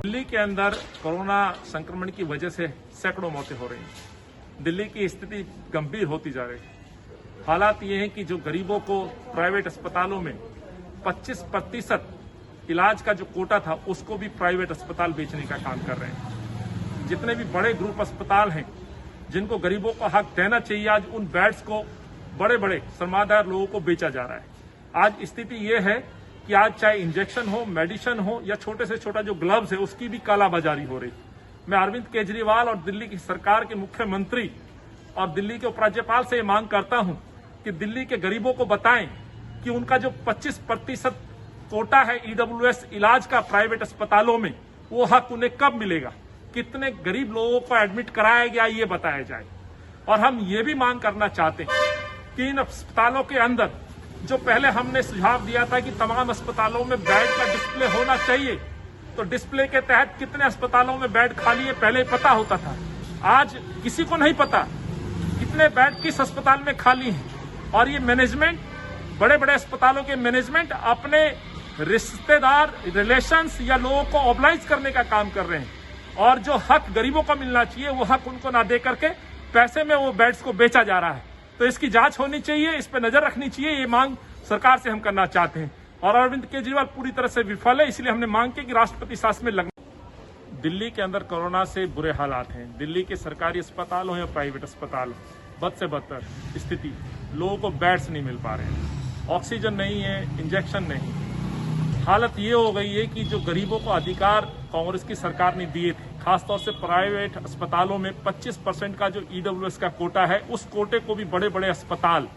दिल्ली के अंदर कोरोना संक्रमण की वजह से सैकड़ों मौतें हो रही हैं। दिल्ली की स्थिति गंभीर होती जा रही है। हालात ये हैं कि जो गरीबों को प्राइवेट अस्पतालों में 25% इलाज का जो कोटा था उसको भी प्राइवेट अस्पताल बेचने का काम कर रहे हैं। जितने भी बड़े ग्रुप अस्पताल हैं जिनको गरीबों को हक देना चाहिए, आज उन बेड्स को बड़े बड़े सरमादार लोगों को बेचा जा रहा है। आज स्थिति ये है कि आज चाहे इंजेक्शन हो, मेडिसिन हो या छोटे से छोटा जो ग्लव्स है उसकी भी कालाबाजारी हो रही। मैं अरविंद केजरीवाल और दिल्ली की सरकार के मुख्यमंत्री और दिल्ली के उपराज्यपाल से ये मांग करता हूं कि दिल्ली के गरीबों को बताएं कि उनका जो 25% कोटा है ईडब्ल्यूएस इलाज का प्राइवेट अस्पतालों में, वो हक उन्हें कब मिलेगा, कितने गरीब लोगों को एडमिट कराया गया ये बताया जाए। और हम ये भी मांग करना चाहते हैं कि इन अस्पतालों के अंदर जो पहले हमने सुझाव दिया था कि तमाम अस्पतालों में बेड का डिस्प्ले होना चाहिए, तो डिस्प्ले के तहत कितने अस्पतालों में बेड खाली है पहले पता होता था। आज किसी को नहीं पता कितने बेड किस अस्पताल में खाली हैं। और ये मैनेजमेंट, बड़े बड़े अस्पतालों के मैनेजमेंट अपने रिश्तेदार, रिलेशंस या लोगों को ऑब्लाइज करने का काम कर रहे हैं। और जो हक गरीबों को मिलना चाहिए वो हक उनको ना दे करके पैसे में वो बेड्स को बेचा जा रहा है। तो इसकी जांच होनी चाहिए, इस पर नजर रखनी चाहिए। ये मांग सरकार से हम करना चाहते हैं। और अरविंद केजरीवाल पूरी तरह से विफल है, इसलिए हमने मांग की कि राष्ट्रपति शासन में लगना। दिल्ली के अंदर कोरोना से बुरे हालात हैं। दिल्ली के सरकारी अस्पताल हो या प्राइवेट अस्पताल हो, बद से बदतर स्थिति। लोगों को बेड्स नहीं मिल पा रहे हैं, ऑक्सीजन नहीं है, इंजेक्शन नहीं। हालत ये हो गई है कि जो गरीबों को अधिकार कांग्रेस की सरकार ने दिए थे, खासतौर से प्राइवेट अस्पतालों में 25% का जो ईडब्ल्यूएस का कोटा है, उस कोटे को भी बड़े बड़े अस्पताल,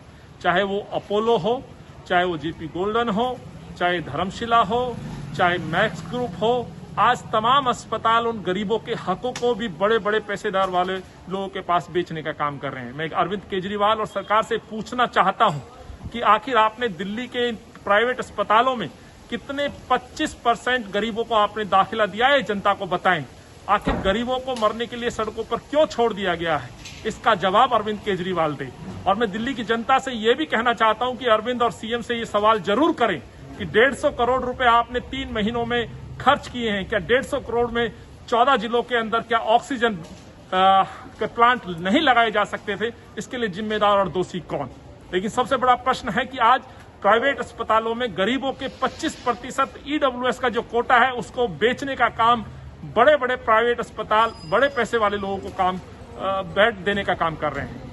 चाहे वो अपोलो हो, चाहे वो जीपी गोल्डन हो, चाहे धर्मशिला हो, चाहे मैक्स ग्रुप हो, आज तमाम अस्पताल उन गरीबों के हकों को भी बड़े बड़े पैसेदार वाले लोगों के पास बेचने का काम कर रहे हैं। मैं अरविंद केजरीवाल और सरकार से पूछना चाहता हूं कि आखिर आपने दिल्ली के प्राइवेट अस्पतालों में कितने 25% गरीबों को आपने दाखिला दिया है, जनता को बताएं। आखिर गरीबों को मरने के लिए सड़कों पर क्यों छोड़ दिया गया है, इसका जवाब अरविंद केजरीवाल दे। और मैं दिल्ली की जनता से यह भी कहना चाहता हूं कि अरविंद और सीएम से ये सवाल जरूर करें कि 150 करोड़ रुपए आपने 3 महीनों में खर्च किए हैं। क्या 150 करोड़ में 14 जिलों के अंदर क्या ऑक्सीजन के प्लांट नहीं लगाए जा सकते थे? इसके लिए जिम्मेदार और दोषी कौन? लेकिन सबसे बड़ा प्रश्न है कि आज प्राइवेट अस्पतालों में गरीबों के 25% ईडब्ल्यूएस का जो कोटा है उसको बेचने का काम बड़े बड़े प्राइवेट अस्पताल, बड़े पैसे वाले लोगों को काम बेड देने का काम कर रहे हैं।